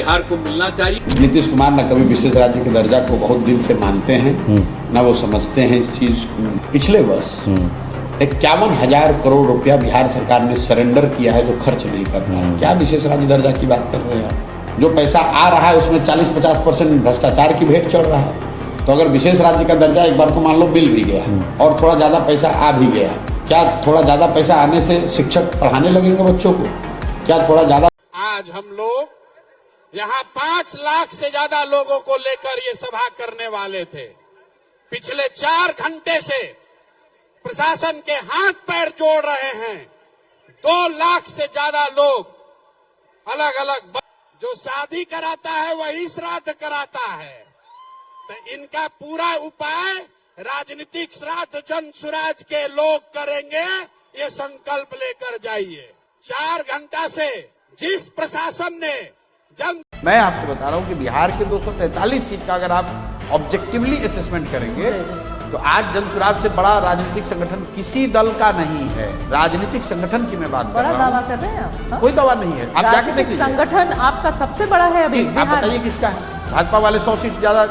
बिहार को मिलना चाहिए। नीतीश कुमार न कभी विशेष राज्य के दर्जा को बहुत दिल से मानते हैं, न वो समझते हैं इस चीज को। पिछले वर्ष 51,000 करोड़ रुपया बिहार सरकार ने सरेंडर किया है जो खर्च नहीं कर रहा है। क्या विशेष राज्य दर्जा की बात कर रहे हैं? जो पैसा आ रहा है उसमें 40-50% भ्रष्टाचार की भेंट चढ़ रहा है। तो अगर विशेष राज्य का दर्जा एक बार को मान लो मिल भी गया और थोड़ा ज़्यादा पैसा आ भी गया, क्या थोड़ा ज़्यादा पैसा आने से शिक्षक पढ़ाने लगेंगे बच्चों को? क्या थोड़ा ज़्यादा? आज हम लोग यहाँ 5 लाख से ज्यादा लोगों को लेकर ये सभा करने वाले थे। पिछले 4 घंटे से प्रशासन के हाथ पैर जोड़ रहे हैं। 2 लाख से ज्यादा लोग अलग अलग, जो शादी कराता है वही श्राद्ध कराता है। तो इनका पूरा उपाय राजनीतिक श्राद्ध जन सुराज के लोग करेंगे, ये संकल्प लेकर जाइए। 4 घंटा से जिस प्रशासन ने मैं आपको बता रहा हूं कि बिहार के 243 सीट का अगर आप ऑब्जेक्टिवली असेसमेंट करेंगे तो आज जनसुराज से बड़ा राजनीतिक संगठन किसी दल का नहीं है। राजनीतिक संगठन की मैं बात कर रहा हूं। बड़ा दावा कर रहे हैं आप? कोई दावा नहीं है, आप जाके देख लीजिए। संगठन आपका सबसे बड़ा है अभी आप बताइए किसका है? भाजपा वाले 100 सीट ज्यादा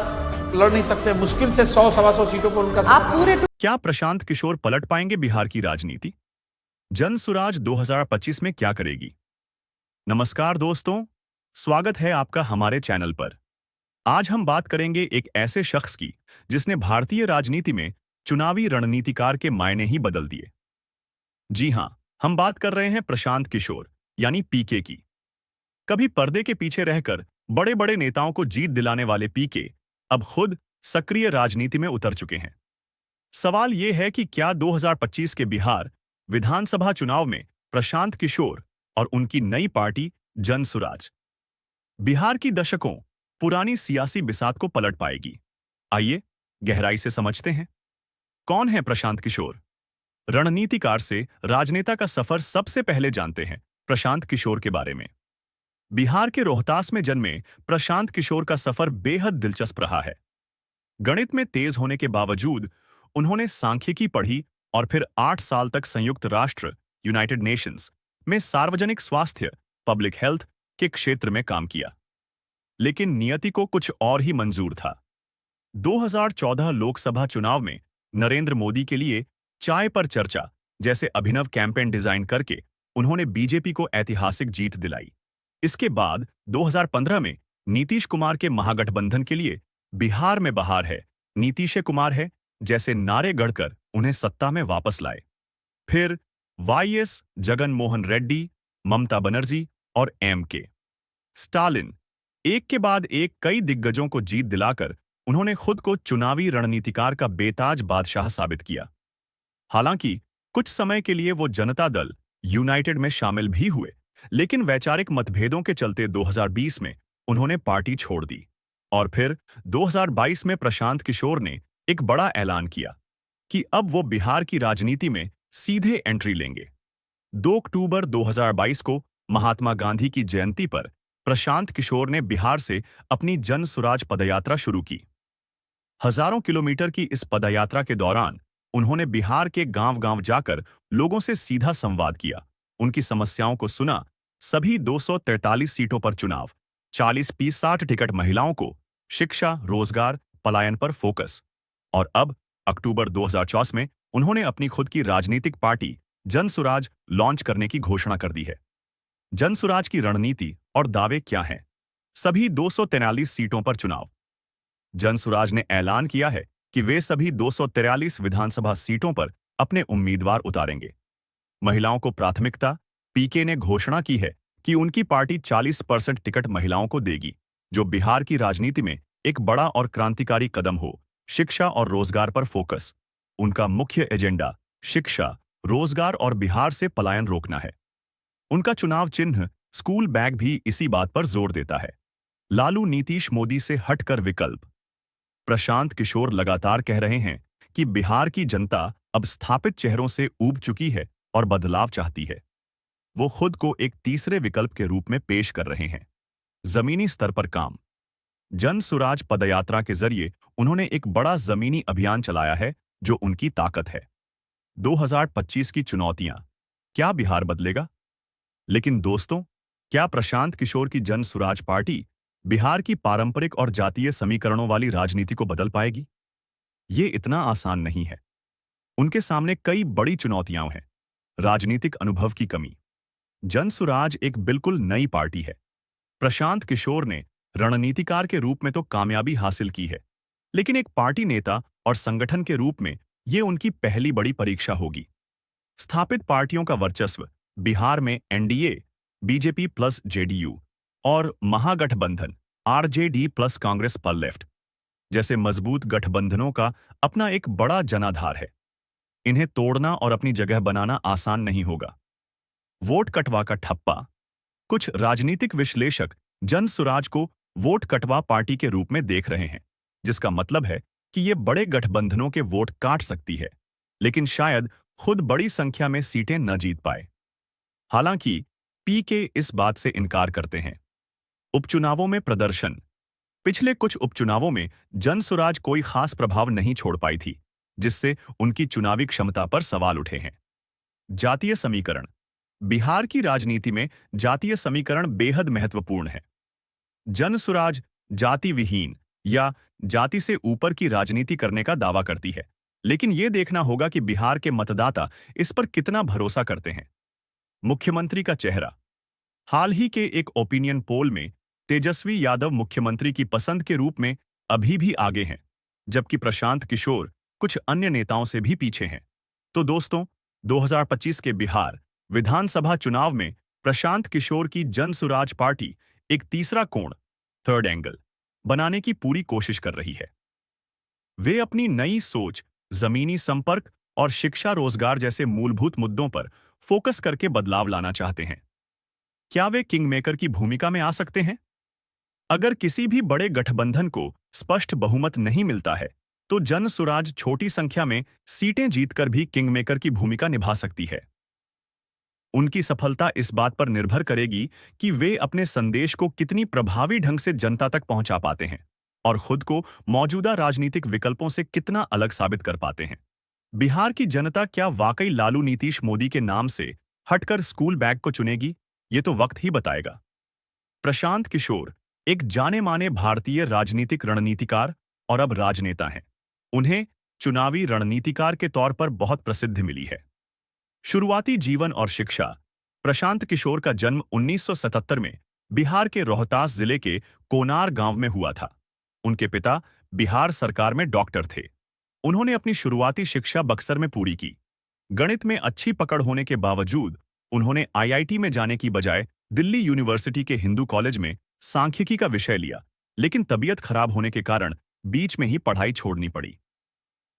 लड़ नहीं सकते, मुश्किल से 100-125 सीटों पर उनका। आप पूरे क्या प्रशांत किशोर पलट पाएंगे बिहार की राजनीति? जनसुराज 2025 में क्या करेगी? नमस्कार दोस्तों, स्वागत है आपका हमारे चैनल पर। आज हम बात करेंगे एक ऐसे शख्स की जिसने भारतीय राजनीति में चुनावी रणनीतिकार के मायने ही बदल दिए। जी हां, हम बात कर रहे हैं प्रशांत किशोर यानी पीके की। कभी पर्दे के पीछे रहकर बड़े बड़े नेताओं को जीत दिलाने वाले पीके अब खुद सक्रिय राजनीति में उतर चुके हैं। सवाल यह है कि क्या 2025 के बिहार विधानसभा चुनाव में प्रशांत किशोर और उनकी नई पार्टी जनसुराज बिहार की दशकों पुरानी सियासी बिसात को पलट पाएगी? आइए गहराई से समझते हैं। कौन है प्रशांत किशोर? रणनीतिकार से राजनेता का सफर सबसे पहले जानते हैं प्रशांत किशोर के बारे में। बिहार के रोहतास में जन्मे प्रशांत किशोर का सफर बेहद दिलचस्प रहा है। गणित में तेज होने के बावजूद उन्होंने सांख्यिकी पढ़ी और फिर 8 साल तक संयुक्त राष्ट्र यूनाइटेड नेशंस में सार्वजनिक स्वास्थ्य पब्लिक हेल्थ के क्षेत्र में काम किया। लेकिन नियति को कुछ और ही मंजूर था। 2014 लोकसभा चुनाव में नरेंद्र मोदी के लिए चाय पर चर्चा जैसे अभिनव कैंपेन डिजाइन करके उन्होंने बीजेपी को ऐतिहासिक जीत दिलाई। इसके बाद 2015 में नीतीश कुमार के महागठबंधन के लिए बिहार में बहार है, नीतीश कुमार है जैसे नारे गढ़कर उन्हें सत्ता में वापस लाए। फिर वाईएस जगन मोहन रेड्डी, ममता बनर्जी और एम.के. स्टालिन, एक के बाद एक कई दिग्गजों को जीत दिलाकर उन्होंने खुद को चुनावी रणनीतिकार का बेताज बादशाह साबित किया। हालांकि कुछ समय के लिए वो जनता दल यूनाइटेड में शामिल भी हुए, लेकिन वैचारिक मतभेदों के चलते 2020 में उन्होंने पार्टी छोड़ दी। और फिर 2022 में प्रशांत किशोर ने एक बड़ा ऐलान किया कि अब वो बिहार की राजनीति में सीधे एंट्री लेंगे। 2 अक्टूबर 2022 को महात्मा गांधी की जयंती पर प्रशांत किशोर ने बिहार से अपनी जन सुराज पदयात्रा शुरू की। हजारों किलोमीटर की इस पदयात्रा के दौरान उन्होंने बिहार के गांव-गांव जाकर लोगों से सीधा संवाद किया, उनकी समस्याओं को सुना। सभी 243 सीटों पर चुनाव, 40-60 टिकट महिलाओं को, शिक्षा, रोजगार, पलायन पर फोकस। और अब अक्टूबर 2024 में उन्होंने अपनी खुद की राजनीतिक पार्टी जनसुराज लॉन्च करने की घोषणा कर दी है। जनसुराज की रणनीति और दावे क्या हैं? सभी 243 सीटों पर चुनाव। जनसुराज ने ऐलान किया है कि वे सभी 243 विधानसभा सीटों पर अपने उम्मीदवार उतारेंगे। महिलाओं को प्राथमिकता, पीके ने घोषणा की है कि उनकी पार्टी 40% टिकट महिलाओं को देगी, जो बिहार की राजनीति में एक बड़ा और क्रांतिकारी कदम हो। शिक्षा और रोजगार पर फोकस। उनका मुख्य एजेंडा शिक्षा, रोजगार और बिहार से पलायन रोकना है। उनका चुनाव चिन्ह स्कूल बैग भी इसी बात पर जोर देता है। लालू नीतीश मोदी से हटकर विकल्प। प्रशांत किशोर लगातार कह रहे हैं कि बिहार की जनता अब स्थापित चेहरों से ऊब चुकी है और बदलाव चाहती है। वो खुद को एक तीसरे विकल्प के रूप में पेश कर रहे हैं। जमीनी स्तर पर काम। जनसुराज पदयात्रा के जरिए उन्होंने एक बड़ा जमीनी अभियान चलाया है जो उनकी ताकत है। 2025 की चुनौतियां, क्या बिहार बदलेगा? लेकिन दोस्तों, क्या प्रशांत किशोर की जनसुराज पार्टी बिहार की पारंपरिक और जातीय समीकरणों वाली राजनीति को बदल पाएगी? ये इतना आसान नहीं है। उनके सामने कई बड़ी चुनौतियां हैं। राजनीतिक अनुभव की कमी। जनसुराज एक बिल्कुल नई पार्टी है। प्रशांत किशोर ने रणनीतिकार के रूप में तो कामयाबी हासिल की है, लेकिन एक पार्टी नेता और संगठन के रूप में ये उनकी पहली बड़ी परीक्षा होगी। स्थापित पार्टियों का वर्चस्व बिहार में एनडीए, बीजेपी प्लस जेडीयू और महागठबंधन आरजेडी प्लस कांग्रेस पर लेफ्ट जैसे मजबूत गठबंधनों का अपना एक बड़ा जनाधार है। इन्हें तोड़ना और अपनी जगह बनाना आसान नहीं होगा। वोट कटवा का ठप्पा। कुछ राजनीतिक विश्लेषक जनसुराज को वोट कटवा पार्टी के रूप में देख रहे हैं, जिसका मतलब है कि ये बड़े गठबंधनों के वोट काट सकती है, लेकिन शायद खुद बड़ी संख्या में सीटें न जीत पाए। हालांकि पीके इस बात से इनकार करते हैं। उपचुनावों में प्रदर्शन। पिछले कुछ उपचुनावों में जनसुराज कोई खास प्रभाव नहीं छोड़ पाई थी, जिससे उनकी चुनावी क्षमता पर सवाल उठे हैं। जातीय समीकरण। बिहार की राजनीति में जातीय समीकरण बेहद महत्वपूर्ण है। जनसुराज जाति विहीन या जाति से ऊपर की राजनीति करने का दावा करती है, लेकिन यह देखना होगा कि बिहार के मतदाता इस पर कितना भरोसा करते हैं। मुख्यमंत्री का चेहरा। हाल ही के एक ओपिनियन पोल में तेजस्वी यादव मुख्यमंत्री की पसंद के रूप में अभी भी आगे हैं, जबकि प्रशांत किशोर कुछ अन्य नेताओं से भी पीछे हैं। तो दोस्तों, 2025 के बिहार विधानसभा चुनाव में प्रशांत किशोर की जनसुराज पार्टी एक तीसरा कोण, थर्ड एंगल, बनाने की पूरी कोशिश कर रही है। वे अपनी नई सोच, जमीनी संपर्क और शिक्षा रोजगार जैसे मूलभूत मुद्दों पर फोकस करके बदलाव लाना चाहते हैं। क्या वे किंगमेकर की भूमिका में आ सकते हैं? अगर किसी भी बड़े गठबंधन को स्पष्ट बहुमत नहीं मिलता है, तो जनसुराज छोटी संख्या में सीटें जीतकर भी किंगमेकर की भूमिका निभा सकती है। उनकी सफलता इस बात पर निर्भर करेगी कि वे अपने संदेश को कितनी प्रभावी ढंग से जनता तक पहुंचा पाते हैं और खुद को मौजूदा राजनीतिक विकल्पों से कितना अलग साबित कर पाते हैं। बिहार की जनता क्या वाकई लालू नीतीश मोदी के नाम से हटकर स्कूल बैग को चुनेगी? ये तो वक्त ही बताएगा। प्रशांत किशोर एक जाने माने भारतीय राजनीतिक रणनीतिकार और अब राजनेता हैं। उन्हें चुनावी रणनीतिकार के तौर पर बहुत प्रसिद्धि मिली है। शुरुआती जीवन और शिक्षा। प्रशांत किशोर का जन्म 1977 में बिहार के रोहतास जिले के कोनार गांव में हुआ था। उनके पिता बिहार सरकार में डॉक्टर थे। उन्होंने अपनी शुरुआती शिक्षा बक्सर में पूरी की। गणित में अच्छी पकड़ होने के बावजूद उन्होंने आईआईटी में जाने की बजाय दिल्ली यूनिवर्सिटी के हिंदू कॉलेज में सांख्यिकी का विषय लिया, लेकिन तबीयत खराब होने के कारण बीच में ही पढ़ाई छोड़नी पड़ी।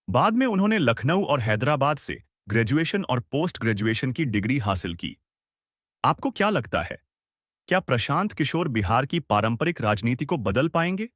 बाद में उन्होंने लखनऊ और हैदराबाद से ग्रेजुएशन और पोस्ट ग्रेजुएशन की डिग्री हासिल की। आपको क्या लगता है, क्या प्रशांत किशोर बिहार की पारंपरिक राजनीति को बदल पाएंगे?